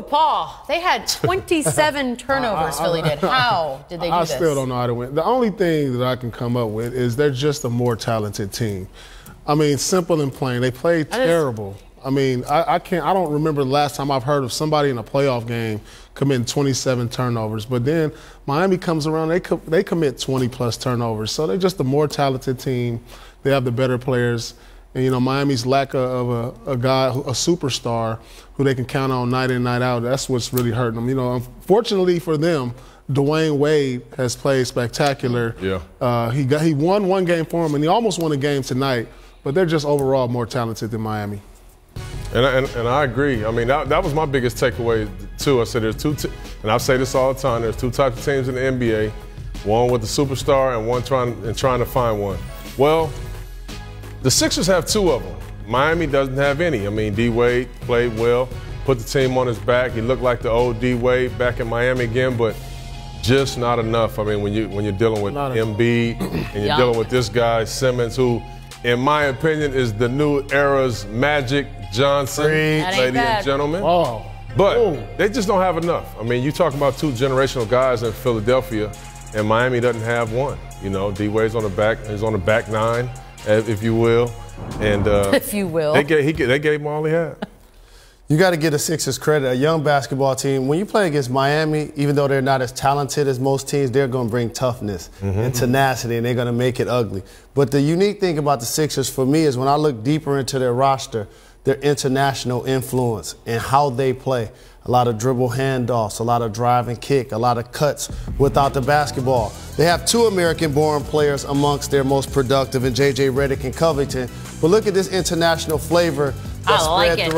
Ooh, Paul, they had 27 turnovers, Philly did. How did they do this? I still don't know how to win. The only thing that I can come up with is they're just a more talented team. I mean, simple and plain. They played terrible. I mean, I don't remember the last time I've heard of somebody in a playoff game committing 27 turnovers. But then Miami comes around, they commit 20-plus turnovers. So they're just a more talented team. They have the better players. And, you know, Miami's lack of a guy, a superstar, who they can count on night in, night out, that's what's really hurting them. You know, unfortunately for them, Dwayne Wade has played spectacular. Yeah. He won one game for them, and he almost won a game tonight. But they're just overall more talented than Miami. And I agree. I mean, that was my biggest takeaway, too. I said there's and I say this all the time, there's two types of teams in the NBA, one with the superstar and one trying to find one. Well, the Sixers have two of them. Miami doesn't have any. I mean, D-Wade played well, put the team on his back. He looked like the old D-Wade back in Miami again, but just not enough. I mean, when you're dealing with Embiid and you're dealing with this guy, Simmons, who, in my opinion, is the new era's Magic Johnson, ladies and gentlemen. Oh. But they just don't have enough. I mean, you talk about two generational guys in Philadelphia, and Miami doesn't have one. You know, D-Wade's on the back, he's on the back nine, if you will. And if you will. They gave him all he had. You got to give the Sixers credit, a young basketball team. When you play against Miami, even though they're not as talented as most teams, they're going to bring toughness and tenacity, and they're going to make it ugly. But the unique thing about the Sixers for me is when I look deeper into their roster, their international influence and how they play. A lot of dribble handoffs, a lot of drive and kick, a lot of cuts without the basketball. They have two American-born players amongst their most productive in J.J. Redick and Covington. But look at this international flavor that's spread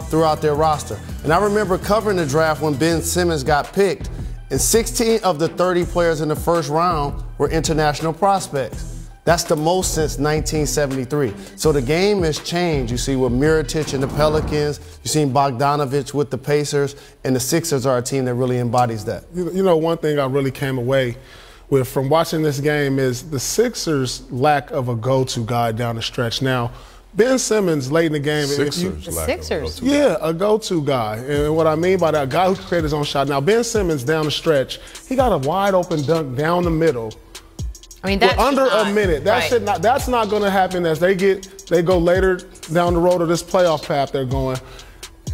throughout their roster. And I remember covering the draft when Ben Simmons got picked, and 16 of the 30 players in the first round were international prospects. That's the most since 1973. So the game has changed. You see with Mirotic and the Pelicans, you've seen Bogdanovich with the Pacers, and the Sixers are a team that really embodies that. You know, one thing I really came away with from watching this game is the Sixers' lack of a go-to guy down the stretch. Now, Ben Simmons late in the game. Sixers. Yeah, a go-to guy. And what I mean by that, a guy who can create his own shot. Now, Ben Simmons down the stretch, he got a wide-open dunk down the middle. I mean, that's under a minute. That's not going to happen as they go later down the road of this playoff path they're going.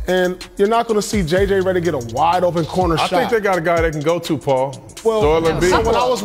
And you're not going to see J.J. Redick get a wide-open corner shot. I think they got a guy they can go to, Paul. Well, so when I was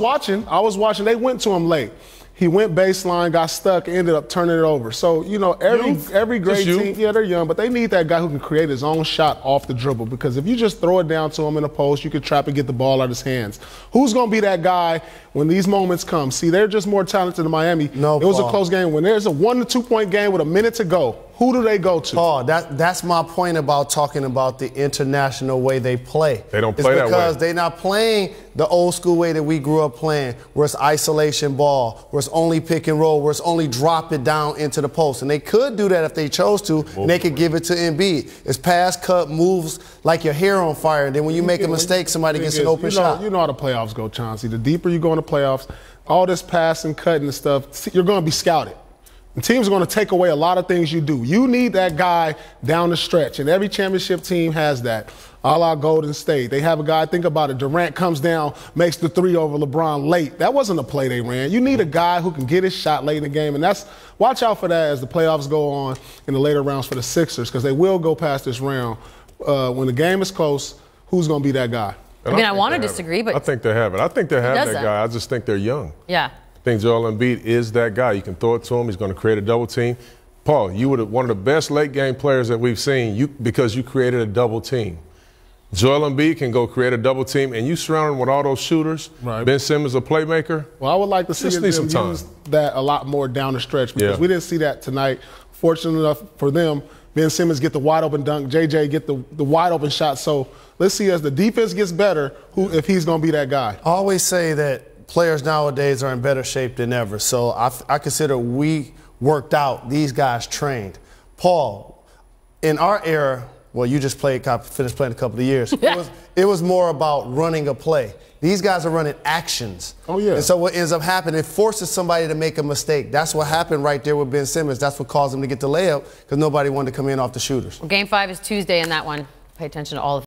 watching, they went to him late. He went baseline, got stuck, ended up turning it over. So, you know, every great team, yeah, they're young, but they need that guy who can create his own shot off the dribble, because if you just throw it down to him in a post, you could trap and get the ball out of his hands. Who's going to be that guy when these moments come? See, they're just more talented than Miami. No, it was a close game. When there's a 1 to 2 point game with a minute to go, who do they go to? Paul, that's my point about talking about the international way they play. They don't play that way. It's because they're not playing the old school way that we grew up playing, where it's isolation ball, where it's only pick and roll, where it's only drop it down into the post. And they could do that if they chose to, and they could give it to Embiid. It's pass, cut, moves like your hair on fire. And then when you make a mistake, somebody gets an open shot. You know how the playoffs go, Chauncey. The deeper you go in the playoffs, all this passing, cutting and stuff, you're going to be scouted. And teams are going to take away a lot of things you do. You need that guy down the stretch, and every championship team has that. A la Golden State. They have a guy, think about it, Durant comes down, makes the three over LeBron late. That wasn't a play they ran. You need a guy who can get his shot late in the game, and watch out for that as the playoffs go on in the later rounds for the Sixers, because they will go past this round. When the game is close, who's going to be that guy? I mean, I want to disagree, but I think they have it. I think they have that guy. I just think they're young. Yeah. I think Joel Embiid is that guy. You can throw it to him. He's going to create a double team. Paul, you were one of the best late game players that we've seen because you created a double team. Joel Embiid can go create a double team, and you surround him with all those shooters. Right. Ben Simmons, a playmaker. Well, I would like to see them use that a lot more down the stretch, because we didn't see that tonight. Fortunate enough for them, Ben Simmons get the wide open dunk, JJ get the wide open shot. So let's see, as the defense gets better, if he's going to be that guy. I always say that players nowadays are in better shape than ever. So I consider we worked out, these guys trained. Paul, in our era, well, you just finished playing a couple of years. It was more about running a play. These guys are running actions. Oh, yeah. And so what ends up happening, it forces somebody to make a mistake. That's what happened right there with Ben Simmons. That's what caused him to get the layup, because nobody wanted to come in off the shooters. Well, Game 5 is Tuesday in that one. Pay attention to all of